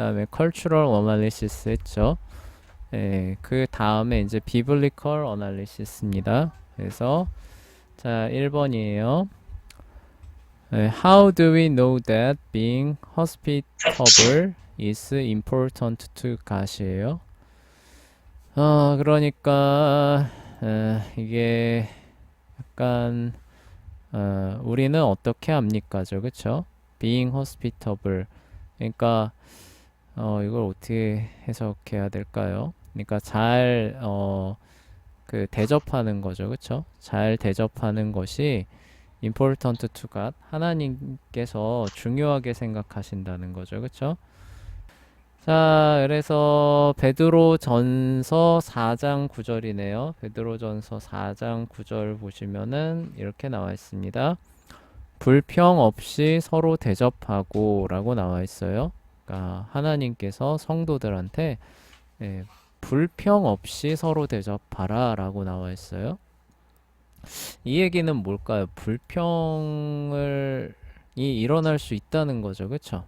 다음에 cultural analysis 했죠. 예, 그 다음에 이제 biblical analysis입니다. 그래서 자, 1번이에요. How do we know that being hospitable is important to God이에요? 그러니까 이게 약간 우리는 어떻게 합니까죠, 그쵸? Being hospitable. 그러니까 이걸 어떻게 해석해야 될까요? 그러니까 그 대접하는 거죠, 그쵸? 잘 대접하는 것이 important to God, 하나님께서 중요하게 생각하신다는 거죠, 그쵸? 자, 그래서 베드로 전서 4장 9절이네요. 베드로 전서 4장 9절 보시면은 이렇게 나와 있습니다. 불평 없이 서로 대접하고 라고 나와 있어요. 그러니까 하나님께서 성도들한테 불평 없이 서로 대접하라 라고 나와 있어요. 이 얘기는 뭘까요? 불평을 이 일어날 수 있다는 거죠. 그쵸?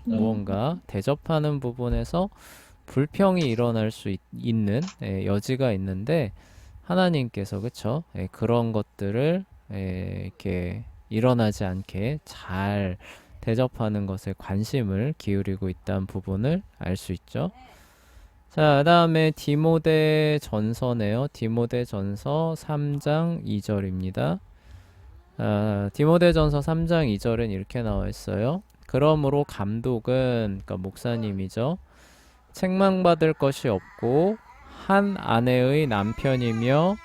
무언가 대접하는 부분에서 불평이 일어날 수 있는 여지가 있는데 하나님께서 그쵸? 그런 것들을 이렇게 일어나지 않게 잘 대접하는 것에 관심을 기울이고 있다는 부분을 알 수 있죠. 자, 그 다음에 디모데 전서네요. 디모데 전서 3장 2절입니다. 디모데 전서 3장 2절은 이렇게 나와 있어요. 그러므로 감독은, 그러니까 목사님이죠. 책망받을 것이 없고, 한 아내의 남편이며,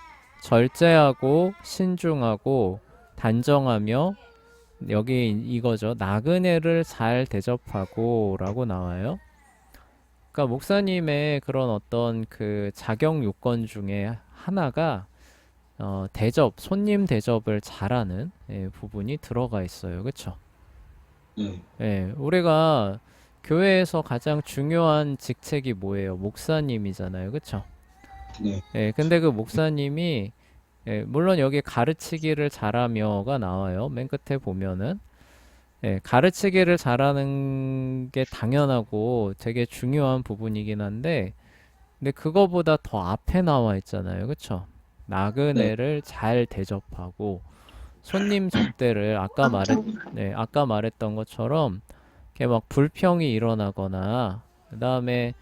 절제하고, 신중하고, 단정하며, 여기 이거죠. 나그네를 잘 대접하고, 라고 나와요. 그러니까 목사님의 그런 어떤 그 자격 요건 중에 하나가 손님 대접을 잘하는 부분이 들어가 있어요. 그쵸? 네, 우리가 교회에서 가장 중요한 직책이 뭐예요? 목사님이잖아요. 그쵸? 네, 근데 그 목사님이 물론 여기 가르치기를 잘하며가 나와요. 맨 끝에 보면은 가르치기를 잘하는 게 당연하고 되게 중요한 부분이긴 한데 근데 그거보다 더 앞에 나와 있잖아요. 그쵸? 네, 나그네를 잘 대접하고 손님 접대를 아까 말했던 것처럼 이렇게 막 불평이 일어나거나 그다음에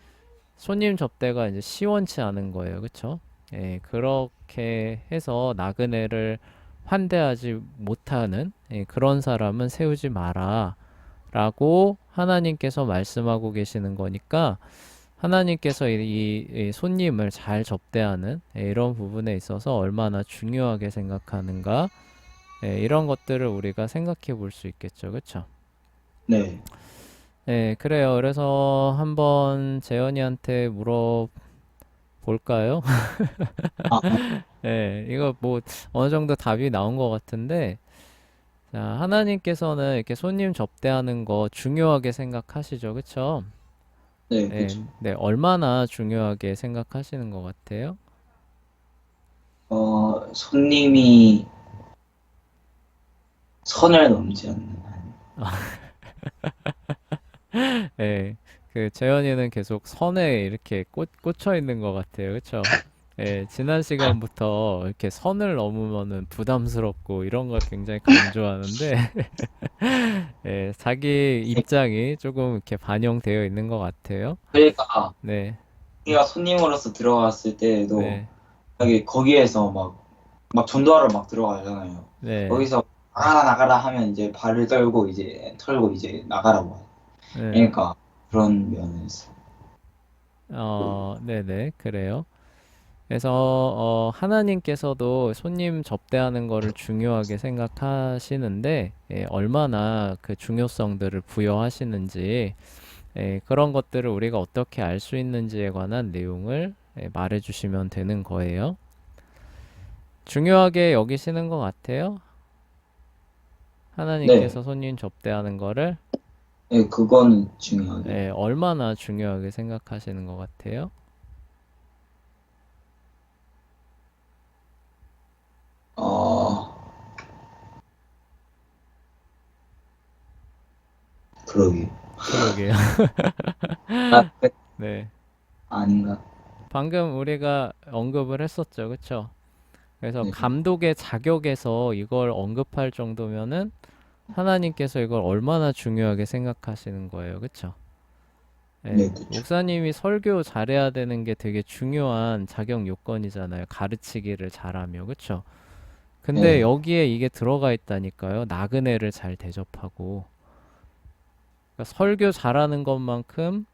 손님 접대가 이제 시원치 않은 거예요. 그쵸? 그렇게 해서 나그네를 환대하지 못하는 그런 사람은 세우지 마라. 라고 하나님께서 말씀하고 계시는 거니까 하나님께서 이 손님을 잘 접대하는 이런 부분에 있어서 얼마나 중요하게 생각하는가 이런 것들을 우리가 생각해 볼 수 있겠죠. 그쵸? 네. 그래요. 그래서 한번 재현이한테 물어볼까요? 아, 이거 뭐 어느 정도 답이 나온 것 같은데 자, 하나님께서는 이렇게 손님 접대하는 거 중요하게 생각하시죠. 그쵸? 네, 그쵸. 네, 얼마나 중요하게 생각하시는 것 같아요? 손님이 선을 넘지 않는 한. 예, 그 재현이는 계속 선에 이렇게 꽂혀 있는 것 같아요. 그쵸? 지난 시간부터 이렇게 선을 넘으면은 부담스럽고 이런 걸 굉장히 강조하는데, 자기 입장이 조금 이렇게 반영되어 있는 것 같아요. 그러니까 네, 우리가 손님으로서 들어갔을 때에도 네, 거기에서 막 전도하러 막 들어가잖아요. 네, 거기서 나가라 나가라 하면 이제 발을 떨고 이제 털고 이제 나가라고 해요. 네. 그러니까 그런 면에서. 네네, 그래요. 그래서 하나님께서도 손님 접대하는 거를 중요하게 생각하시는데 얼마나 그 중요성들을 부여하시는지 그런 것들을 우리가 어떻게 알 수 있는지에 관한 내용을 말해주시면 되는 거예요. 중요하게 여기시는 것 같아요. 네, 하나님께서 손님 접대하는 거를 네, 그거는 중요하게. 얼마나 중요하게 생각하시는 것 같아요. 어, 그러게. 그러게요. 아, 네. 아닌가? 방금 우리가 언급을 했었죠. 그쵸? 그래서 네. 감독의 자격에서 이걸 언급할 정도면은 하나님께서 이걸 얼마나 중요하게 생각하시는 거예요. 그쵸? 네, 예, 그쵸. 목사님이 설교 잘해야 되는 게 되게 중요한 자격 요건이잖아요. 가르치기를 잘하며. 그쵸? 근데 네. 여기에 이게 들어가 있다니까요. 나그네를 잘 대접하고. 그러니까 설교 잘하는 것만큼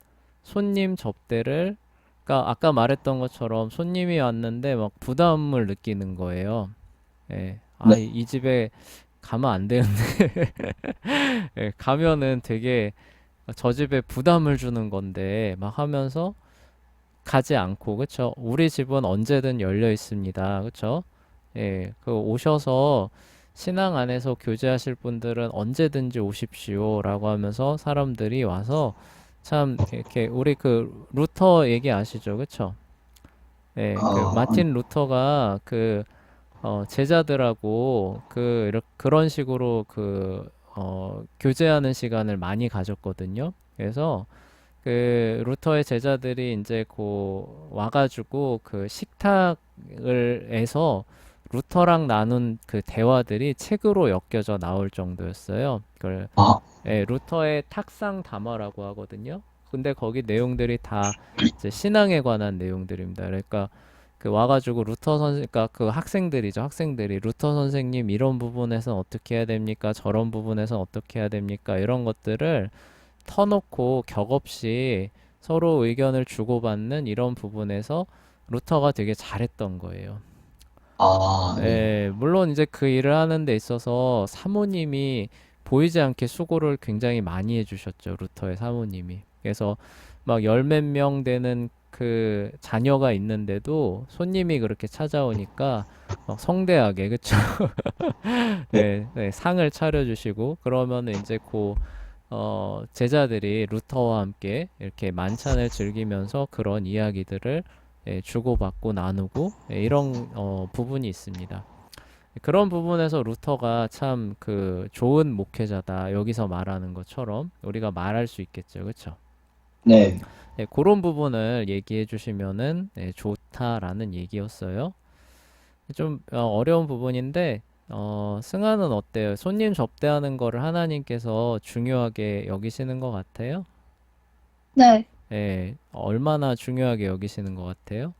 손님 접대를, 그러니까 아까 말했던 것처럼 손님이 왔는데 막 부담을 느끼는 거예요. 예. 아, 네. 이 집에 가면 안 되는데. 예, 가면은 되게 저 집에 부담을 주는 건데 막 하면서 가지 않고, 그쵸? 우리 집은 언제든 열려 있습니다. 그쵸? 예, 그 오셔서 신앙 안에서 교제하실 분들은 언제든지 오십시오라고 하면서 사람들이 와서 참 이렇게 우리 그 루터 얘기 아시죠? 그쵸? 예, 그 아, 마틴 루터가 그 제자들하고 그런 식으로 교제하는 시간을 많이 가졌거든요. 그래서 그 루터의 제자들이 이제 와가지고 그 식탁을 에서 루터랑 나눈 그 대화들이 책으로 엮여져 나올 정도였어요. 그걸 아, 루터의 탁상 담화라고 하거든요. 근데 거기 내용들이 다 이제 신앙에 관한 내용들입니다. 그러니까 그 와가지고 그러니까 그 학생들이죠. 학생들이 루터 선생님 이런 부분에선 어떻게 해야 됩니까? 저런 부분에선 어떻게 해야 됩니까? 이런 것들을 터놓고 격없이 서로 의견을 주고받는 이런 부분에서 루터가 되게 잘했던 거예요. 네. 예, 물론 이제 그 일을 하는 데 있어서 사모님이 보이지 않게 수고를 굉장히 많이 해주셨죠. 루터의 사모님이. 그래서 막 열 몇 명 되는 그 자녀가 있는데도 손님이 그렇게 찾아오니까 막 성대하게, 그쵸? 네. 예, 네, 상을 차려주시고 그러면은 이제 제자들이 루터와 함께 이렇게 만찬을 즐기면서 그런 이야기들을 주고받고 나누고 이런 부분이 있습니다. 그런 부분에서 루터가 참 그 좋은 목회자다. 여기서 말하는 것처럼 우리가 말할 수 있겠죠. 그렇죠? 네. 그런 부분을 얘기해 주시면은 좋다라는 얘기였어요. 좀 어려운 부분인데 승아는 어때요? 손님 접대하는 거를 하나님께서 중요하게 여기시는 것 같아요? 네, 예, 얼마나 중요하게 여기시는 것 같아요?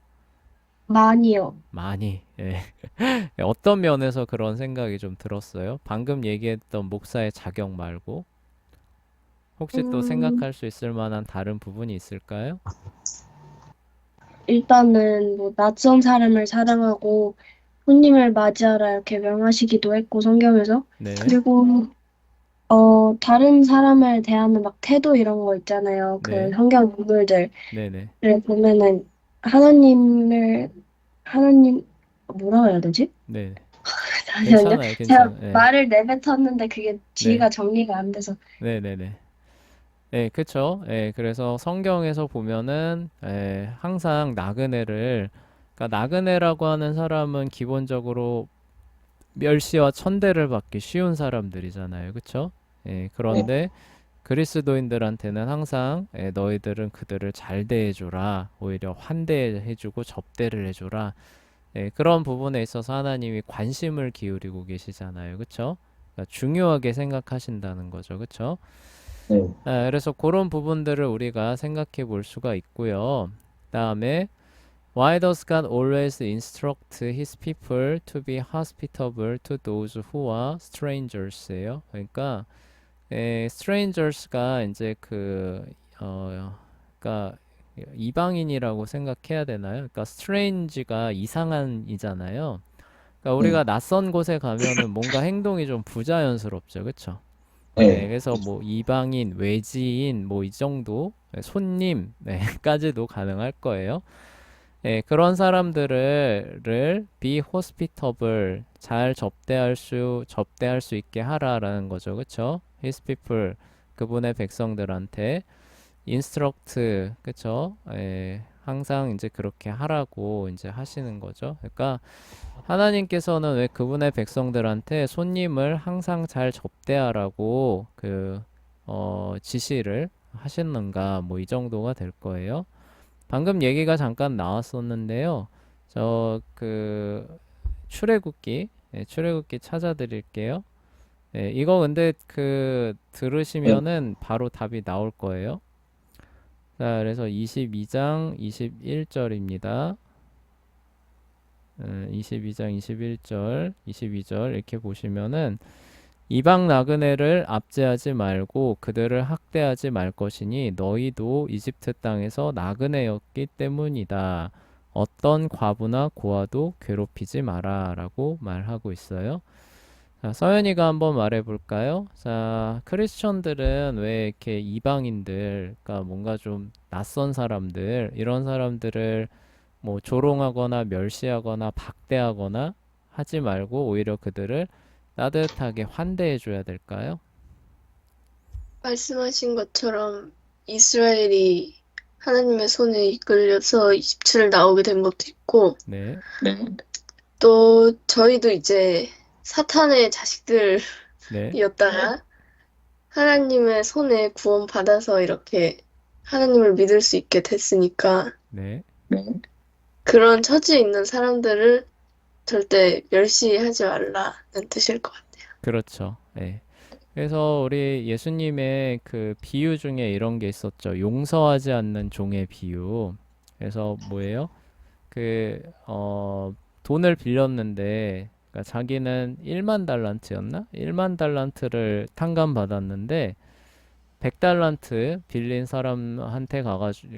많이요. 많이. 예. 어떤 면에서 그런 생각이 좀 들었어요? 방금 얘기했던 목사의 자격 말고 혹시 또 음, 생각할 수 있을 만한 다른 부분이 있을까요? 일단은 뭐 낯선 사람을 사랑하고 손님을 맞이하라 이렇게 명하시기도 했고 성경에서. 네, 그리고 다른 사람을 대하는 막 태도 이런 거 있잖아요. 그 네, 성경 인물들을 네네. 보면은 하나님을 하나님 뭐라고 해야 되지? 네. 잠시만요. 괜찮아요, 제가 괜찮아요. 네, 말을 내뱉었는데 그게 네, 뒤가 정리가 안 돼서. 네네네. 네, 그쵸. 예, 그래서 성경에서 보면은, 항상 그러니까 나그네라고 하는 사람은 기본적으로 멸시와 천대를 받기 쉬운 사람들이잖아요. 그쵸? 예, 네. 그런데 그리스도인들한테는 항상 너희들은 그들을 잘 대해주라. 오히려 환대해주고 접대를 해주라. 그런 부분에 있어서 하나님이 관심을 기울이고 계시잖아요. 그쵸? 그러니까 중요하게 생각하신다는 거죠. 그쵸? 네. 그래서 그런 부분들을 우리가 생각해 볼 수가 있고요. 다음에 Why does God always instruct his people to be hospitable to those who are strangers예요. 그러니까 strangers가 이제 그러니까 이방인이라고 생각해야 되나요? 그러니까 strange가 이상한이잖아요. 그러니까 네. 우리가 낯선 곳에 가면은 뭔가 행동이 좀 부자연스럽죠, 그렇죠? 네. 그래서 뭐 이방인, 외지인 뭐 이 정도 손님 까지도 가능할 거예요. 그런 사람들을 be hospitable 잘 접대할 수 있게 하라라는 거죠. 그쵸? His people 그분의 백성들한테 instruct 그쵸? 항상 이제 그렇게 하라고 이제 하시는 거죠. 그러니까 하나님께서는 왜 그분의 백성들한테 손님을 항상 잘 접대하라고 지시를 하셨는가, 뭐 이 정도가 될 거예요. 방금 얘기가 잠깐 나왔었는데요. 출애굽기, 출애굽기 찾아드릴게요. 이거 근데 네. 들으시면은 바로 답이 나올 거예요. 자, 그래서 22장 21절입니다. 22장 21절, 22절 이렇게 보시면은 이방 나그네를 압제하지 말고 그들을 학대하지 말 것이니 너희도 이집트 땅에서 나그네였기 때문이다. 어떤 과부나 고아도 괴롭히지 마라라고 말하고 있어요. 자, 서연이가 한번 말해볼까요? 자, 크리스천들은 왜 이렇게 이방인들, 그러니까 뭔가 좀 낯선 사람들, 이런 사람들을 뭐 조롱하거나 멸시하거나 박대하거나 하지 말고 오히려 그들을 따뜻하게 환대해 줘야 될까요? 말씀하신 것처럼 이스라엘이 하나님의 손에 이끌려서 이집트를 나오게 된 것도 있고, 네, 네. 또 저희도 이제 사탄의 네, 자식들이었다가 하나님의 손에 구원받아서 이렇게 하나님을 믿을 수 있게 됐으니까 네. 네. 그런 처지에 있는 사람들을 절대 멸시하지 말라는 뜻일 것 같아요. 그렇죠. 네. 그래서 우리 예수님의 그 비유 중에 이런 게 있었죠. 용서하지 않는 종의 비유. 그래서 뭐예요? 그, 어, 돈을 빌렸는데, 그러니까 자기는 1만 달란트였나? 1만 달란트를 탕감받았는데, 100달란트 빌린 사람한테 가가지고,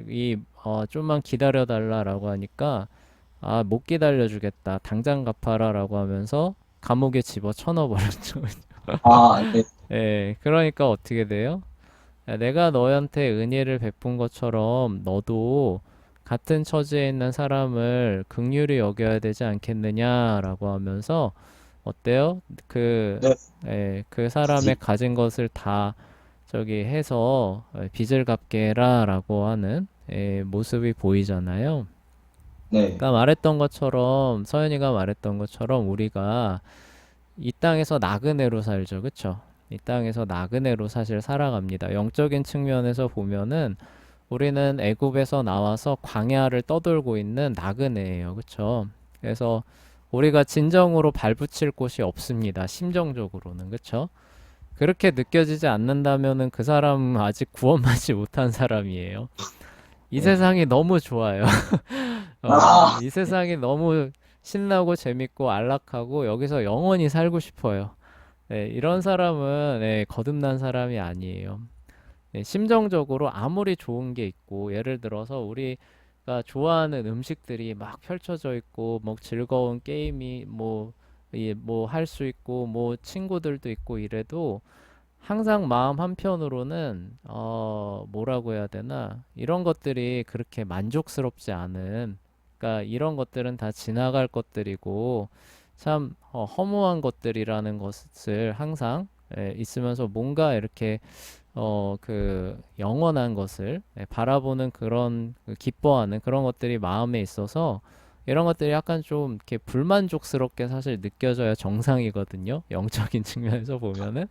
좀만 기다려달라라고 하니까, 아, 못 기다려주겠다. 당장 갚아라라고 하면서 감옥에 집어 쳐넣어버렸죠. 아, 네. 예, 그러니까 어떻게 돼요? 야, 내가 너한테 은혜를 베푼 것처럼 너도 같은 처지에 있는 사람을 긍휼히 여겨야 되지 않겠느냐라고 하면서 어때요? 네. 그 사람의 가진 것을 다 저기 해서 빚을 갚게 해라라고 하는 모습이 보이잖아요. 네. 그러니까 말했던 것처럼 서연이가 말했던 것처럼 우리가 이 땅에서 나그네로 살죠. 그쵸? 이 땅에서 나그네로 사실 살아갑니다. 영적인 측면에서 보면은 우리는 애굽에서 나와서 광야를 떠돌고 있는 나그네예요. 그쵸? 그래서 우리가 진정으로 발붙일 곳이 없습니다. 심정적으로는. 그쵸? 그렇게 느껴지지 않는다면은 그 사람은 아직 구원받지 못한 사람이에요. 이 네. 세상이 너무 좋아요. 아, 이 세상이 너무 신나고 재밌고 안락하고 여기서 영원히 살고 싶어요. 네, 이런 사람은 거듭난 사람이 아니에요. 네, 심정적으로 아무리 좋은 게 있고 예를 들어서 우리가 좋아하는 음식들이 막 펼쳐져 있고 뭐 즐거운 게임이 뭐 할 수 있고 뭐 친구들도 있고 이래도 항상 마음 한편으로는 뭐라고 해야 되나 이런 것들이 그렇게 만족스럽지 않은 그러니까 이런 것들은 다 지나갈 것들이고 참 허무한 것들이라는 것을 항상 있으면서 뭔가 이렇게 그 영원한 것을 바라보는 그런 기뻐하는 그런 것들이 마음에 있어서 이런 것들이 약간 좀 이렇게 불만족스럽게 사실 느껴져야 정상이거든요. 영적인 측면에서 보면은.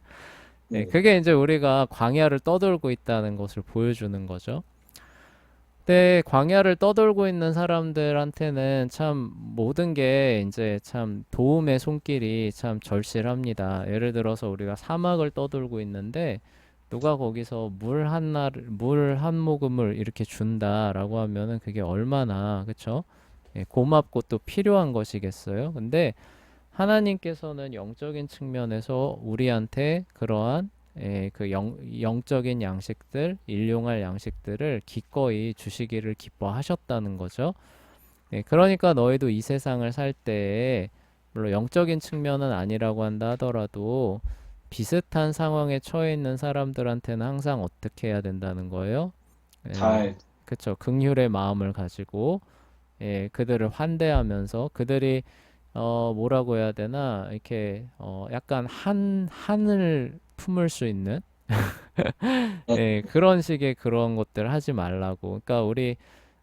네, 네. 그게 이제 우리가 광야를 떠돌고 있다는 것을 보여주는 거죠. 근데 광야를 떠돌고 있는 사람들한테는 참 모든 게 이제 참 도움의 손길이 참 절실합니다. 예를 들어서 우리가 사막을 떠돌고 있는데 누가 거기서 물 한 모금을 이렇게 준다라고 하면은 그게 얼마나, 그쵸? 고맙고 또 필요한 것이겠어요. 근데 하나님께서는 영적인 측면에서 우리한테 그러한 영적인 양식들, 일용할 양식들을 기꺼이 주시기를 기뻐하셨다는 거죠. 그러니까 너희도 이 세상을 살 때에 물론 영적인 측면은 아니라고 한다 하더라도 비슷한 상황에 처해 있는 사람들한테는 항상 어떻게 해야 된다는 거예요? 예, 잘, 그쵸. 긍휼의 마음을 가지고 그들을 환대하면서 그들이 뭐라고 해야 되나 이렇게 약간 한을 품을 수 있는 네. 그런 식의 그런 것들 하지 말라고. 그러니까 우리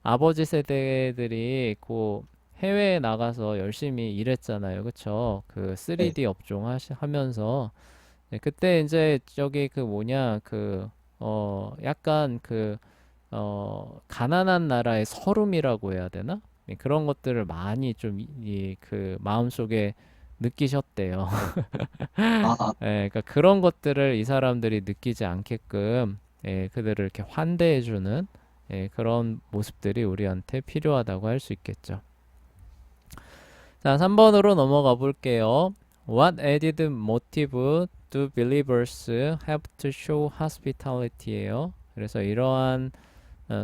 아버지 세대들이 그 해외에 나가서 열심히 일했잖아요. 그쵸? 그 네. 3D 업종 하면서 네, 그때 이제 저기 그 뭐냐 약간 가난한 나라의 서름이라고 해야 되나? 네, 그런 것들을 많이 좀 그 마음속에 느끼셨대요. 아, 예, 그러니까 그런 것들을 이 사람들이 느끼지 않게끔 그들을 이렇게 환대해주는 그런 모습들이 우리한테 필요하다고 할 수 있겠죠. 자, 3번으로 넘어가 볼게요. What added motive do believers have to show hospitality예요. 그래서 이러한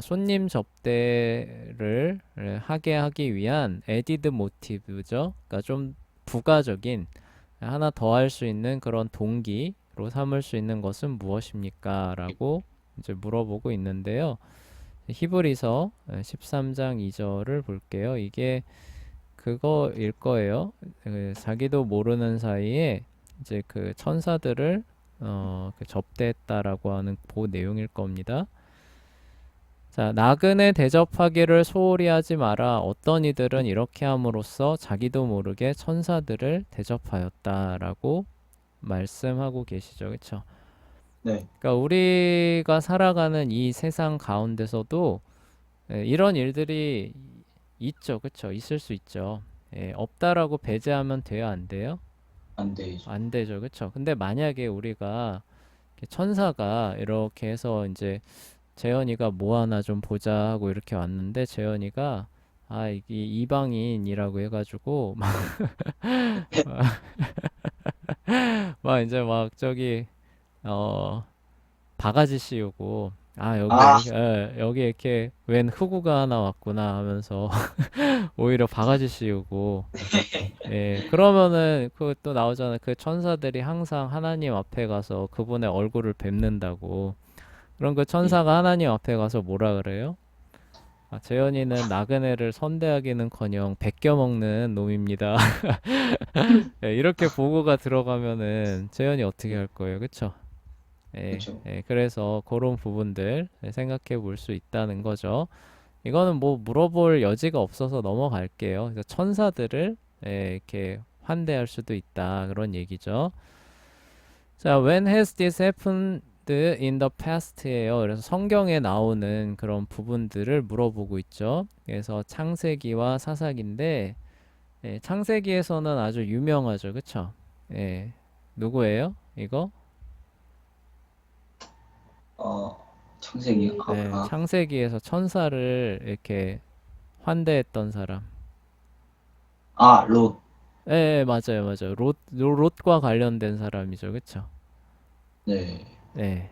손님 접대를 하게 하기 위한 added motive죠. 그러니까 좀 부가적인 하나 더 할 수 있는 그런 동기로 삼을 수 있는 것은 무엇입니까? 라고 이제 물어보고 있는데요. 히브리서 13장 2절을 볼게요. 이게 그거일 거예요. 자기도 모르는 사이에 이제 그 천사들을 그 접대했다라고 하는 그 내용일 겁니다. 자, 나그네 대접하기를 소홀히 하지 마라. 어떤 이들은 이렇게 함으로써 자기도 모르게 천사들을 대접하였다라고 말씀하고 계시죠. 그렇죠? 네. 그러니까 우리가 살아가는 이 세상 가운데서도 이런 일들이 있죠. 그렇죠? 있을 수 있죠. 없다라고 배제하면 돼요, 안 돼요? 안 되죠. 안 되죠. 그렇죠? 근데 만약에 우리가 이렇게 천사가 이렇게 해서 이제 재현이가 뭐 하나 좀 보자 하고 이렇게 왔는데 재현이가 아 이게 이방인이라고 해가지고 막 이제 막 저기 어 바가지 씌우고 아 여기 아, 이렇게 여기 이렇게 웬 흑우가 하나 왔구나 하면서 오히려 바가지 씌우고 그러면은 그 또 나오잖아 그 천사들이 항상 하나님 앞에 가서 그분의 얼굴을 뵙는다고 그럼 그 예. 천사가 하나님 앞에 가서 뭐라 그래요? 아, 재현이는 나그네를 선대하기는커녕 베껴 먹는 놈입니다. 이렇게 보고가 들어가면은 재현이 어떻게 할 거예요, 그쵸? 그렇죠. 그래서 그런 부분들 생각해 볼 수 있다는 거죠. 이거는 뭐 물어볼 여지가 없어서 넘어갈게요. 그래서 천사들을 이렇게 환대할 수도 있다 그런 얘기죠. 자, when has this happened in the past예요. 그래서 성경에 나오는 그런 부분들을 물어보고 있죠. 그래서 창세기와 사사기인데 창세기에서는 아주 유명하죠. 그쵸? 누구예요? 이거? 어, 창세기 아브라함. 창세기에서 천사를 이렇게 환대했던 사람. 아, 롯. 맞아요, 맞아요. 롯과 관련된 사람이죠. 그쵸? 네. 네.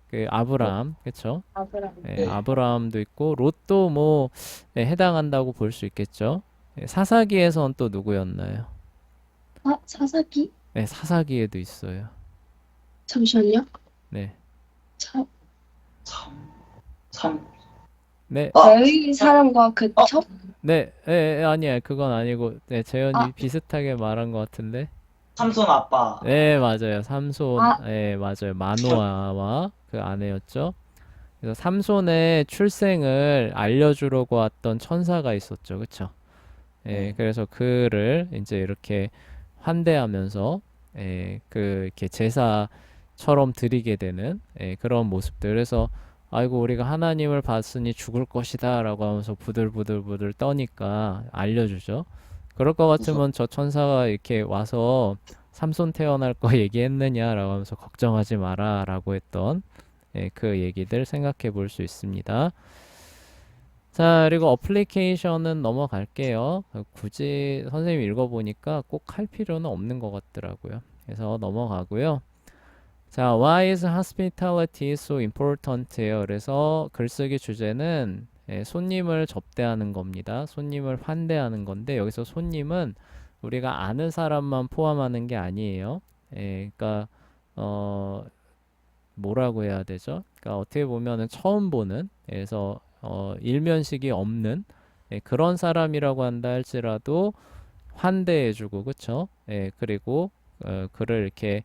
그 어, 아브라함, 그쵸? 아브라함. 네. 아브라함도 있고 롯도 뭐 해당한다고 볼 수 있겠죠. 사사기에선 또 누구였나요? 아, 사사기? 사사기에도 있어요. 잠시만요. 네, 참, 참, 참. 네, 아, 의 사람과 그 어, 첩? 아니야, 그건 아니고, 재현이 아, 비슷하게 말한 것 같은데. 삼손 아빠. 네, 맞아요. 삼손, 아, 맞아요. 마노아와 그 아내였죠. 그래서 삼손의 출생을 알려주려고 왔던 천사가 있었죠, 그쵸? 네. 그래서 그를 이제 이렇게 환대하면서 이렇게 제사처럼 드리게 되는 그런 모습들. 그래서 아이고 우리가 하나님을 봤으니 죽을 것이다라고 하면서 부들부들부들 떠니까 알려주죠. 그럴 것 무섭. 같으면 저 천사가 이렇게 와서 삼손 태어날 거 얘기했느냐라고 하면서 걱정하지 마라라고 했던 그 얘기들 생각해 볼 수 있습니다. 자, 그리고 어플리케이션은 넘어갈게요. 굳이 선생님이 읽어보니까 꼭 할 필요는 없는 것 같더라고요. 그래서 넘어가고요. 자, why is hospitality so important예요. 그래서 글쓰기 주제는 손님을 접대하는 겁니다. 손님을 환대하는 건데 여기서 손님은 우리가 아는 사람만 포함하는 게 아니에요. 그러니까 어, 뭐라고 해야 되죠? 그러니까 어떻게 보면은 처음 보는 그래서 일면식이 없는 그런 사람이라고 한다 할지라도 환대해주고 그쵸? 그리고 그를 이렇게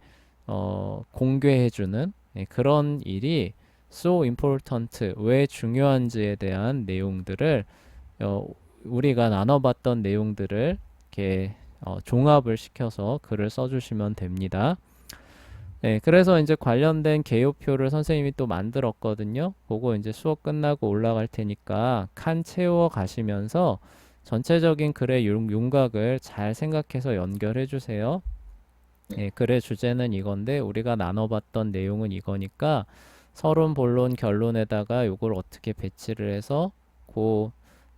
공개해주는 그런 일이 so important 왜 중요한지에 대한 내용들을 어, 우리가 나눠봤던 내용들을 이렇게 종합을 시켜서 글을 써주시면 됩니다. 네, 그래서 이제 관련된 개요표를 선생님이 또 만들었거든요. 그거 이제 수업 끝나고 올라갈 테니까 칸 채워 가시면서 전체적인 글의 윤곽을 잘 생각해서 연결해 주세요. 예, 글의 주제는 이건데 우리가 나눠봤던 내용은 이거니까 서론, 본론, 결론에다가 요걸 어떻게 배치를 해서 그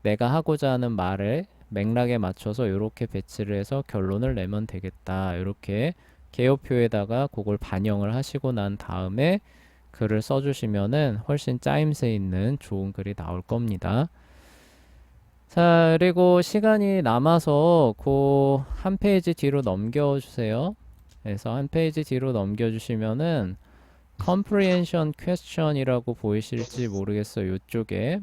내가 하고자 하는 말을 맥락에 맞춰서 이렇게 배치를 해서 결론을 내면 되겠다. 이렇게 개요표에다가 그걸 반영을 하시고 난 다음에 글을 써주시면은 훨씬 짜임새 있는 좋은 글이 나올 겁니다. 자, 그리고 시간이 남아서 그 한 페이지 뒤로 넘겨주세요. 그래서 한 페이지 뒤로 넘겨주시면은 comprehension question이라고 보이실지 모르겠어요. 이쪽에.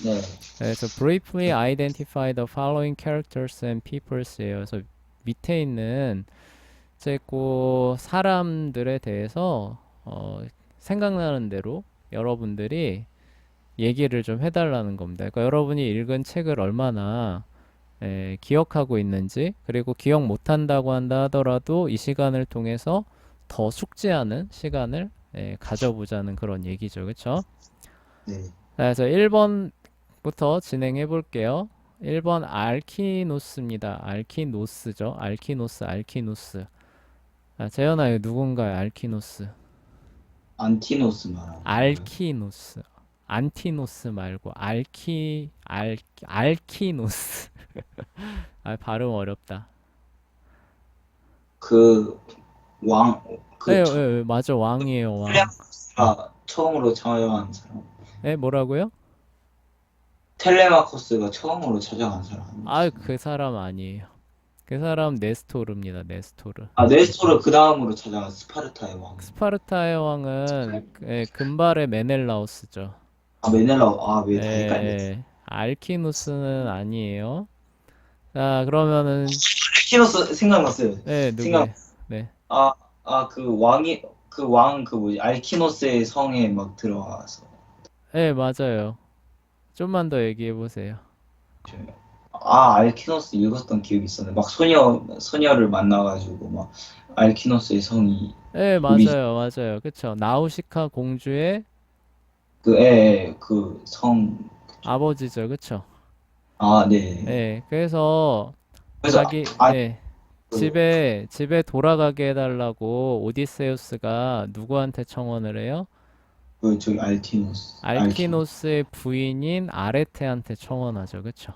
네. 그래서 briefly identify the following characters and peoples예요. 그래서 밑에 있는 이제 그 사람들에 대해서 생각나는 대로 여러분들이 얘기를 좀 해달라는 겁니다. 그러니까 여러분이 읽은 책을 얼마나 기억하고 있는지, 그리고 기억 못한다고 한다 하더라도 이 시간을 통해서 더 숙지하는 시간을 가져보자는 그런 얘기죠. 그쵸? 네. 그래서 1번부터 진행해 볼게요. 1번 알키노스입니다. 알키노스죠. 알키노스. 아, 재현아, 이거 누군가요? 알키노스. 안티노스 말하는 거예요. 알키노스. 안티노스 말고 알키노스. 아, 발음 어렵다. 그 왕, 그 네, 네, 맞아. 왕이에요, 왕. 텔레마코스가 처음으로 찾아간 사람. 네, 뭐라고요? 텔레마코스가 처음으로 찾아간 사람. 아, 그 사람 아니에요. 그 사람 네스토르입니다. 네스토르. 아, 네스토르 그 다음으로 찾아간 스파르타의 왕. 스파르타의 왕은 금발의 메넬라우스죠. 아, 메넬라우. 아, 왜 다 예, 헷갈렸어. 예. 알키누스는 아니에요. 자, 그러면은 알키노스 생각났어요. 누구예요? 생각. 네. 그 왕이 그 왕 그 뭐지? 알키노스의 성에 막 들어가서. 네, 맞아요. 좀만 더 얘기해 보세요. 알키노스 읽었던 기억이 있었는데 막 소녀를 만나가지고 막 알키노스의 성이 네, 우리 맞아요. 그쵸. 나우시카 공주의 그 성. 아버지죠. 그쵸. 네. 네, 그래서 그래서 자기, 그, 집에 돌아가게 해달라고 오디세우스가 누구한테 청혼을 해요? 저기 알키노스. 알키노스의 부인인 아레테한테 청혼하죠. 그쵸.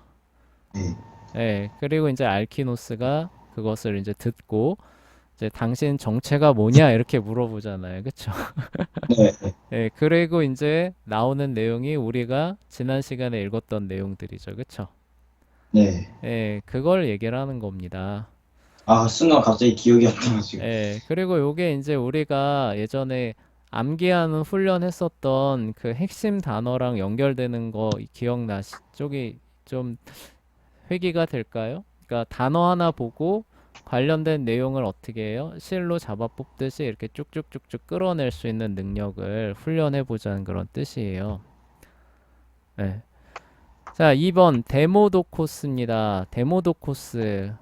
네. 네, 그리고 이제 알키노스가 그것을 이제 듣고 이제 당신 정체가 뭐냐 이렇게 물어보잖아요. 그쵸? 네. 네, 그리고 이제 나오는 내용이 우리가 지난 시간에 읽었던 내용들이죠. 그쵸? 네. 네, 그걸 얘기를 하는 겁니다. 순간 갑자기 기억이 안 나가지고. 네, 그리고 요게 이제 우리가 예전에 암기하는 훈련했었던 그 핵심 단어랑 연결되는 거 쪽이 좀 회귀가 될까요? 그러니까 단어 하나 보고 관련된 내용을 어떻게 해요? 실로 잡아 뽑듯이 이렇게 쭉쭉쭉쭉 끌어낼 수 있는 능력을 훈련해 보자는 그런 뜻이에요. 네. 자, 2번 데모도코스입니다. 데모도코스.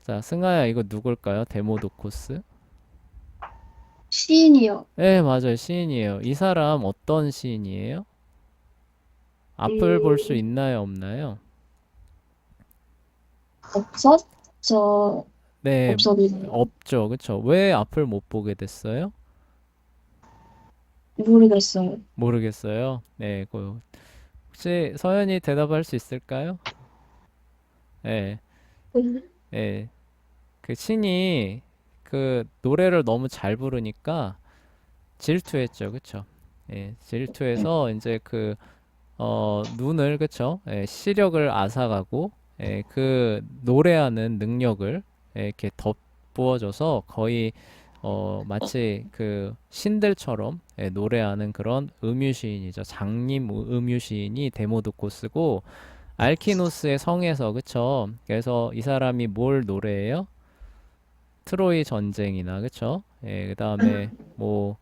자, 승아야, 이거 누굴까요? 데모도코스? 시인이요. 네, 맞아요. 시인이에요. 이 사람 어떤 시인이에요? 앞을 볼 수 있나요, 없나요? 없었죠. 네, 없었는데. 없죠. 그쵸? 왜 앞을 못 보게 됐어요? 모르겠어요. 모르겠어요. 네, 혹시 서연이 대답할 수 있을까요? 네, 네. 그 신이 그 노래를 너무 잘 부르니까 질투했죠. 그쵸? 예, 질투해서 이제 눈을, 그쵸? 예, 시력을 앗아가고, 그 노래하는 능력을 이렇게 덧부어줘서 거의 마치 그 신들처럼 노래하는 그런 음유시인이죠. 장님 음유시인이 데모도코스고 알키노스의 성에서, 그쵸? 그래서 이 사람이 뭘 노래해요? 트로이 전쟁이나, 그쵸? 그 다음에 뭐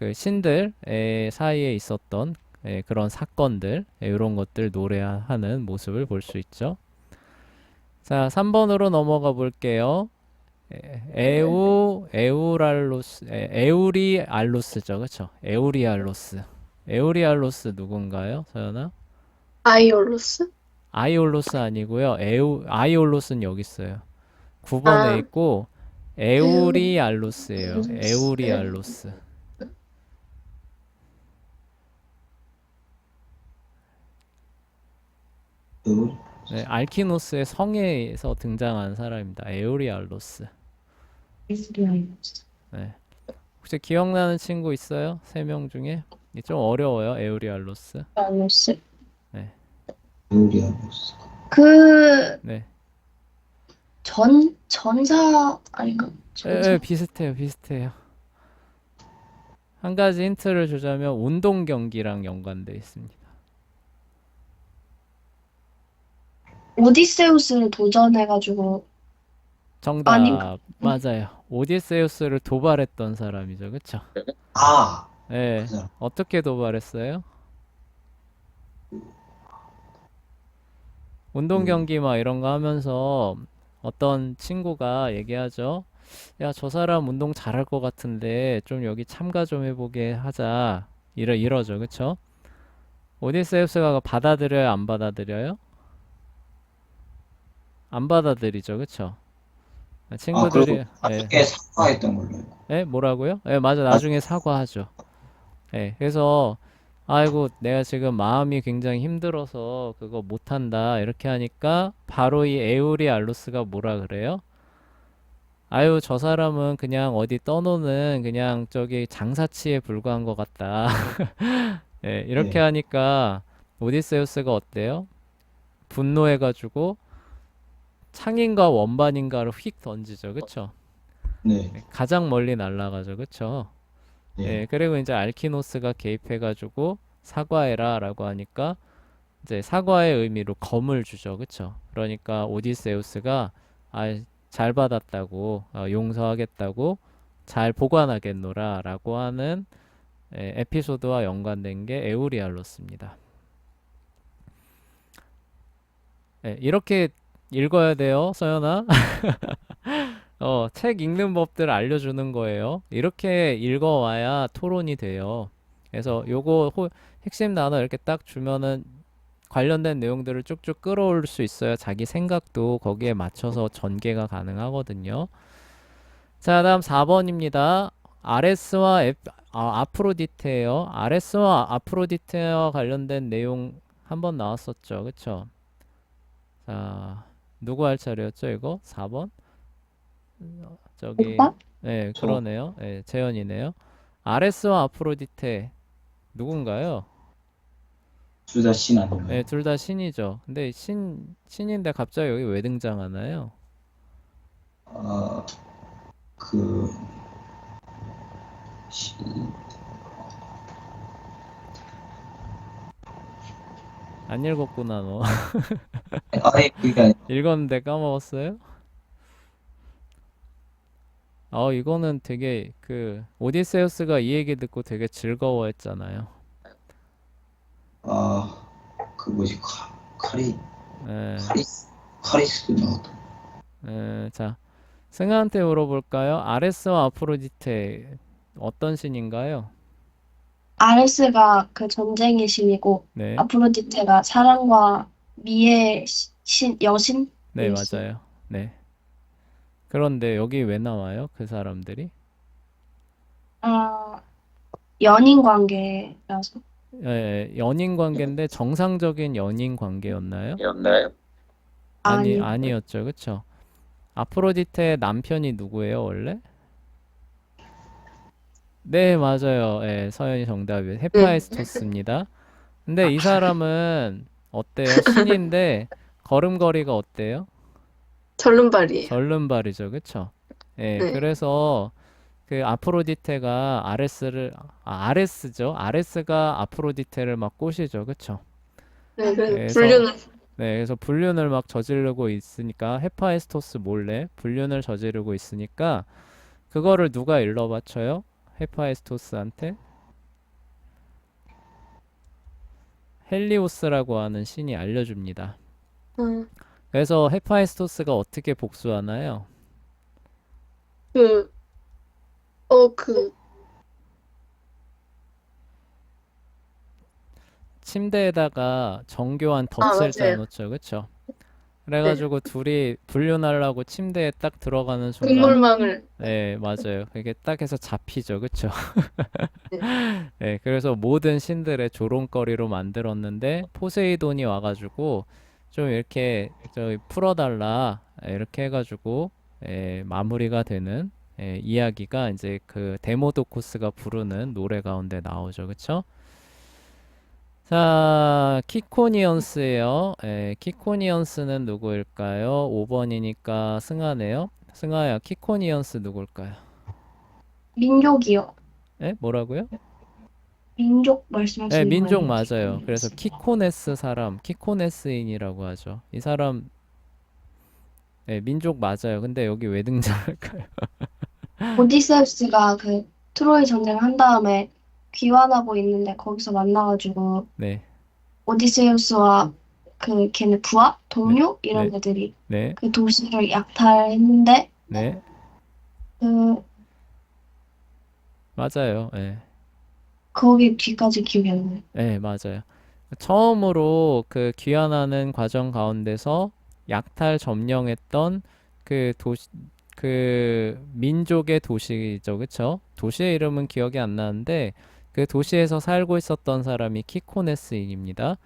그 신들 사이에 있었던 그런 사건들 이런 것들 노래하는 모습을 볼 수 있죠. 자, 3번으로 넘어가 볼게요. 에우랄로스, 에우리알로스죠, 그쵸? 에우리알로스. 에우리알로스 누군가요, 서연아? 아이올로스? 아이올로스 아니고요. 아이올로스는 여기 있어요. 9번에 아, 있고 에우, 에우리알로스예요. 에우리알로스. 그 네, 알키노스의 성에서 등장한 사람입니다. 에우리알로스. 네. 혹시 기억나는 친구 있어요? 세 명 중에? 이게 좀 어려워요, 에우리알로스. 알로스. 네. 요리하고있어. 그 네. 전사 아닌가? 전사? 비슷해요, 비슷해요. 한 가지 힌트를 주자면 운동 경기랑 연관돼 있습니다. 오디세우스를 도전해가지고 아닌가? 정답 맞아요. 오디세우스를 도발했던 사람이죠, 그쵸? 아, 그 네. 사람. 어떻게 도발했어요? 운동 그, 경기 막 이런 거 하면서 어떤 친구가 얘기하죠. 야, 저 사람 운동 잘할 것 같은데 좀 여기 참가 좀 해보게 하자. 이러죠, 그쵸? 오디세우스가 받아들여요, 안 받아들여요? 안 받아들이죠, 그쵸? 그리고 친구들이 예, 나중에 사과했던 걸로 알고. 뭐라고요? 맞아. 나중에 나중에 사과하죠. 그래서 아이고 내가 지금 마음이 굉장히 힘들어서 그거 못한다 이렇게 하니까 바로 이 에우리 알로스가 뭐라 그래요? 아유 저 사람은 그냥 어디 떠노는 그냥 저기 장사치에 불과한 것 같다. 이렇게 네, 하니까 오디세우스가 어때요? 분노해가지고 창인가 원반인가를 휙 던지죠, 그쵸? 네, 가장 멀리 날아가죠, 그쵸? 네. 그리고 이제 알키노스가 개입해가지고 사과해라라고 하니까 이제 사과의 의미로 검을 주죠, 그쵸? 그러니까 오디세우스가 잘 받았다고 용서하겠다고 잘 보관하겠노라라고 하는 에피소드와 연관된 게 에우리알로스입니다. 이렇게 읽어야 돼요, 서연아. 책 읽는 법들 알려주는 거예요. 이렇게 읽어와야 토론이 돼요. 그래서 요거 핵심 단어 이렇게 딱 주면은 관련된 내용들을 쭉쭉 끌어올 수 있어야 자기 생각도 거기에 맞춰서 전개가 가능하거든요. 자, 다음 4번입니다. 아레스와 아프로디테예요. 아레스와 아프로디테와 관련된 내용 한번 나왔었죠. 그쵸? 자, 누구 할 차례였죠, 이거? 4번? 저기, 오빠? 저 그러네요. 재현이네요. 아레스와 아프로디테 누군가요? 둘 다 신 아닌가요? 둘 다 신이죠. 근데 신인데 갑자기 여기 왜 등장하나요? 아, 그, 시, 안 읽었구나, 너. 그게 아니라, 읽었는데 까먹었어요? 이거는 되게 오디세우스가 이 얘기 듣고 되게 즐거워했잖아요. 그 뭐지, 예, 카리스도 나왔다. 자, 승아한테 물어볼까요? 아레스와 아프로디테 어떤 신인가요? 아레스가 그 전쟁의 신이고 네, 아프로디테가 사랑과 미의 여신? 네, 맞아요. 네. 그런데 여기 왜 나와요? 그 사람들이? 아, 연인 관계라서. 연인 관계인데 정상적인 연인 관계였나요? 였나요? 아니, 아니었죠. 그쵸? 아프로디테의 남편이 누구예요, 원래? 네, 맞아요. 서연이 정답이에요. 응. 헤파이스토스입니다. 근데 이 사람은 어때요? 신인데 걸음걸이가 어때요? 절름발이에요. 절름발이죠. 그쵸? 네. 그래서 그 아프로디테가 아레스죠. 아레스가 아프로디테를 막 꼬시죠. 그쵸? 네, 그래서 그래서 불륜을, 그래서 불륜을 막 저지르고 있으니까 헤파이스토스 몰래 불륜을 저지르고 있으니까 그거를 누가 일러 바쳐요? 헤파이스토스한테 헬리오스라고 하는 신이 알려줍니다. 음, 그래서 헤파이스토스가 어떻게 복수하나요? 그, 그, 침대에다가 정교한 아, 덫을 맞아요. 짜놓죠. 그쵸? 네. 그래가지고 둘이 불륜하려고 침대에 딱 들어가는 순간, 동물망을, 네, 맞아요. 그게 딱 해서 잡히죠. 그쵸? 네. 네, 그래서 모든 신들의 조롱거리로 만들었는데, 포세이돈이 와가지고, 좀 이렇게, 풀어달라. 이렇게 해가지고, 마무리가 되는, 이야기가 이제 그 데모도코스가 부르는 노래 가운데 나오죠. 그쵸? 자, 키코니언스예요. 키코니언스는 누구일까요? 5번이니까 승하네요. 승하야, 키코니언스 누굴까요? 민족이요. 뭐라고요? 민족 말씀하시는 민족 거예요. 맞아요. 그래서 키코네스 사람, 키코네스인이라고 하죠. 이 사람, 민족 맞아요. 근데 여기 왜 등장할까요? 오디세우스가 그 트로이 전쟁을 한 다음에 귀환하고 있는데 거기서 만나가지고 네, 오디세우스와 그 걔네 부하? 네, 동료? 네, 이런 애들이 네, 그 도시를 약탈했는데 네, 그 맞아요. 네. 거기 뒤까지 기억이 안 나요. 네, 맞아요. 처음으로 그 귀환하는 과정 가운데서 약탈 점령했던 그 도시, 그 민족의 도시죠, 그쵸? 도시의 이름은 기억이 안 나는데 그 도시에서 살고 있었던 사람이 키코네스인입니다.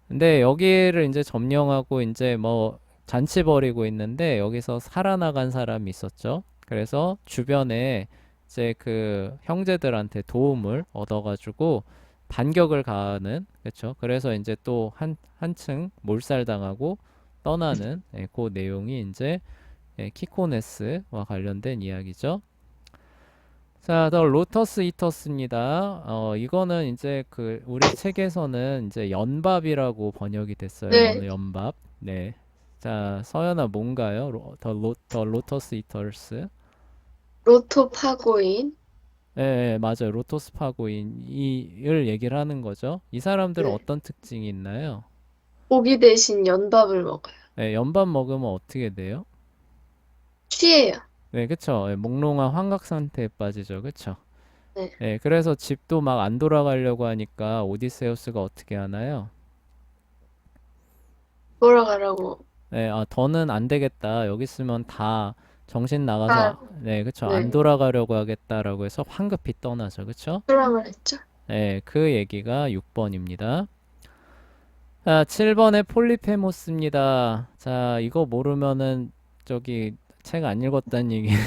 근데 여기를 이제 점령하고 이제 뭐 잔치 벌이고 있는데 여기서 살아나간 사람이 있었죠. 그래서 주변에 이제 그 형제들한테 도움을 얻어가지고 반격을 가하는, 그렇죠. 그래서 이제 또 한층 몰살당하고 떠나는 그 내용이 이제 키코네스와 관련된 이야기죠. 자, 더 로터스 이터스입니다. 이거는 이제 그 우리 책에서는 이제 연밥이라고 번역이 됐어요. 네. 연밥. 네. 자, 서연아 뭔가요? 더 로터스 이터스. 로토 파고인. 맞아요. 로토스 파고인 이을 얘기를 하는 거죠. 이 사람들은 네. 어떤 특징이 있나요? 고기 대신 연밥을 먹어요. 연밥 먹으면 어떻게 돼요? 취해요. 네, 그쵸. 몽롱한 환각 상태에 빠지죠. 그쵸. 네. 그래서 집도 막 안 돌아가려고 하니까 오디세우스가 어떻게 하나요? 돌아가라고. 더는 안 되겠다. 여기 있으면 다 정신 아, 나가서, 네, 그쵸. 안 네. 돌아가려고 하겠다라고 해서 황급히 떠나죠. 그쵸? 수락을 했죠. 그 얘기가 6번입니다. 자, 7번에 폴리페모스입니다. 자, 이거 모르면은 저기 책 안 읽었다는 얘기죠.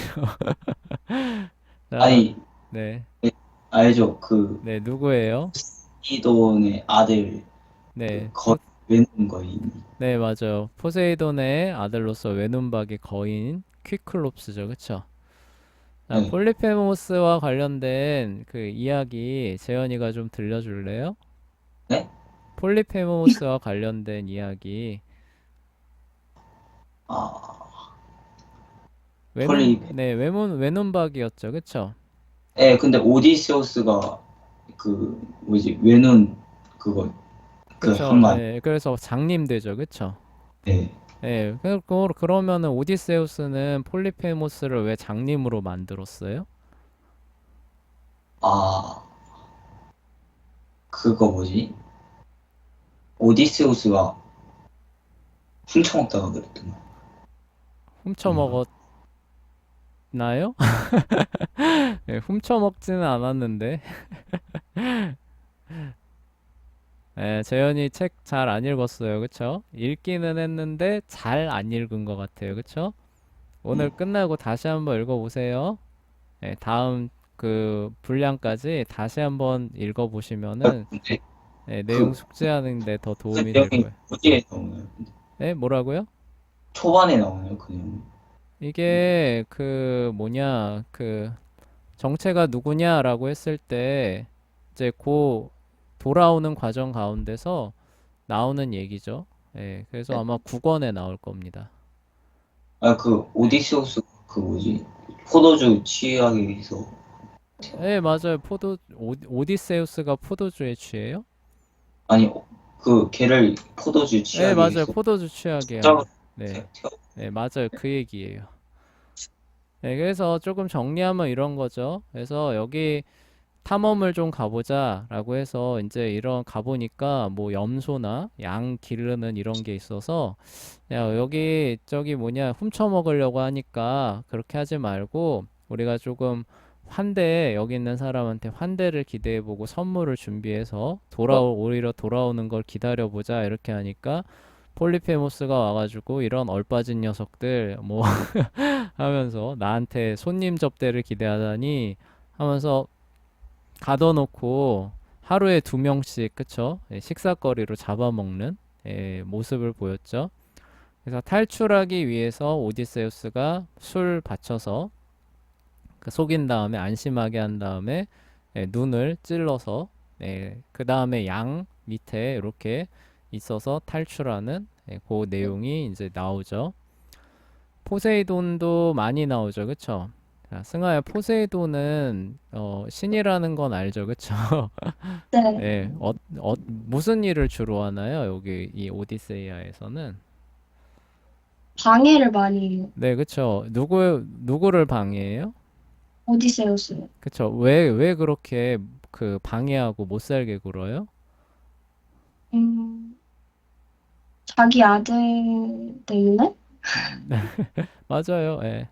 자, 아니, 네, 알죠? 그 네, 누구예요? 이돈의 아들 그 네, 거 외는 거인. 네, 맞아요. 포세이돈의 아들로서 외눈박이 거인 퀴클롭스죠. 그쵸? 자, 네. 폴리페모스와 관련된 그 이야기 재현이가 좀 들려줄래요? 네? 폴리페모스와 관련된 이야기. 아, 폴리. 외눈박이였죠. 그쵸? 예, 근데 오디세우스가 그 뭐지 외눈 그거 그 그쵸? 한말. 그래서 장님 되죠. 그쵸? 네. 그러면은 오디세우스는 폴리페모스를 왜 장님으로 만들었어요? 아, 그거 뭐지? 오디세우스가 훔쳐먹다가 그랬던 거 아닌가? 훔쳐먹었나요? 훔쳐먹지는 않았는데. 재현이 책 잘 안 읽었어요. 그쵸? 읽기는 했는데 잘 안 읽은 것 같아요. 그쵸? 오늘 네. 끝나고 다시 한번 읽어보세요. 다음 그 분량까지 다시 한번 읽어보시면은 근데 내용 그, 숙지하는데 더 그 도움이 될 내용이 거예요. 어디에 나오나요? 근데 뭐라고요? 초반에 나오나요? 그 내용이? 이게 그 뭐냐 그 정체가 누구냐라고 했을 때 이제 고 돌아오는 과정 가운데서 나오는 얘기죠. 그래서 네. 아마 9권에 나올 겁니다. 아, 그 네. 오디세우스 그 뭐지? 포도주 취하기 위해서 맞아요. 오디세우스가 포도주에 취해요? 아니 그 걔를 포도주 취하기 맞아요. 위해서 포도주 취하게 짝을 네. 태워. 맞아요. 그 얘기예요. 네, 그래서 조금 정리하면 이런 거죠. 그래서 여기 탐험을 좀 가보자라고 해서 이제 이런 가보니까 뭐 염소나 양 기르는 이런 게 있어서 야, 여기 저기 뭐냐 훔쳐 먹으려고 하니까 그렇게 하지 말고 우리가 조금 환대 여기 있는 사람한테 환대를 기대해보고 선물을 준비해서 오히려 돌아오는 걸 기다려보자 이렇게 하니까 폴리페모스가 와가지고 이런 얼빠진 녀석들 뭐 하면서 나한테 손님 접대를 기대하다니 하면서 가둬놓고 하루에 2명씩 그쵸? 예, 식사거리로 잡아먹는 모습을 보였죠. 그래서 탈출하기 위해서 오디세우스가 술 받쳐서 그 속인 다음에 안심하게 한 다음에 눈을 찔러서 그 다음에 양 밑에 이렇게 있어서 탈출하는 그 내용이 이제 나오죠. 포세이돈도 많이 나오죠, 그쵸? 자, 승아야, 포세이돈은 신이라는 건 알죠, 그쵸? 네, 네, 무슨 일을 주로 하나요? 여기 이 오디세이아에서는? 방해를 많이 해요. 네, 그쵸. 누구를 방해해요? 오디세우스. 그쵸. 왜 그렇게 그 방해하고 못 살게 굴어요? 음, 자기 아들 때문에? 맞아요, 예.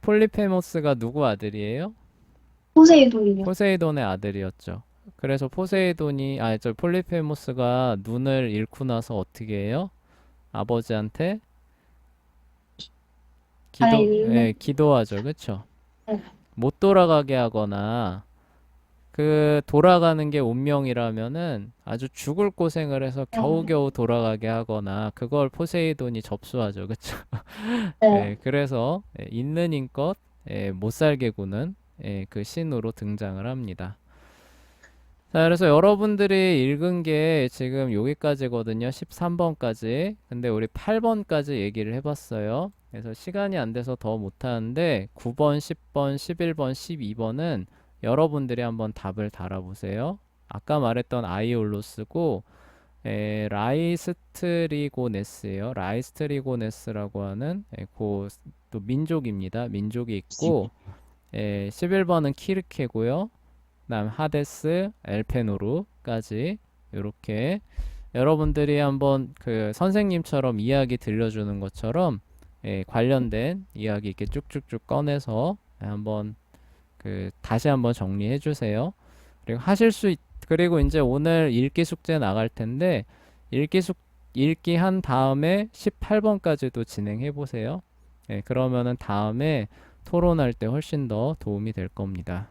폴리페모스가 누구 아들이에요? 포세이돈이요. 포세이돈의 아들이었죠. 그래서 저 폴리페모스가 눈을 잃고 나서 어떻게 해요? 아버지한테 잘 읽는. 기도하죠. 그쵸? 네. 못 돌아가게 하거나 그 돌아가는 게 운명이라면은 아주 죽을 고생을 해서 겨우겨우 돌아가게 하거나 그걸 포세이돈이 접수하죠. 그쵸? 네. 그래서 있는 힘껏 못 살게 구는 그 신으로 등장을 합니다. 자, 그래서 여러분들이 읽은 게 지금 여기까지거든요. 13번까지. 근데 우리 8번까지 얘기를 해봤어요. 그래서 시간이 안 돼서 더 못하는데 9번, 10번, 11번, 12번은 여러분들이 한번 답을 달아보세요. 아까 말했던 아이올로스고 라이스트리고네스예요. 라이스트리고네스라고 하는 또 민족입니다. 민족이 있고 11번은 키르케고요. 그다음 하데스, 엘페노루까지 이렇게 여러분들이 한번 그 선생님처럼 이야기 들려주는 것처럼 관련된 이야기 이렇게 쭉쭉쭉 꺼내서 한번 다시 한번 정리해 주세요. 그리고 이제 오늘 읽기 숙제 나갈 텐데 읽기 한 다음에 18번까지도 진행해 보세요. 그러면은 다음에 토론할 때 훨씬 더 도움이 될 겁니다.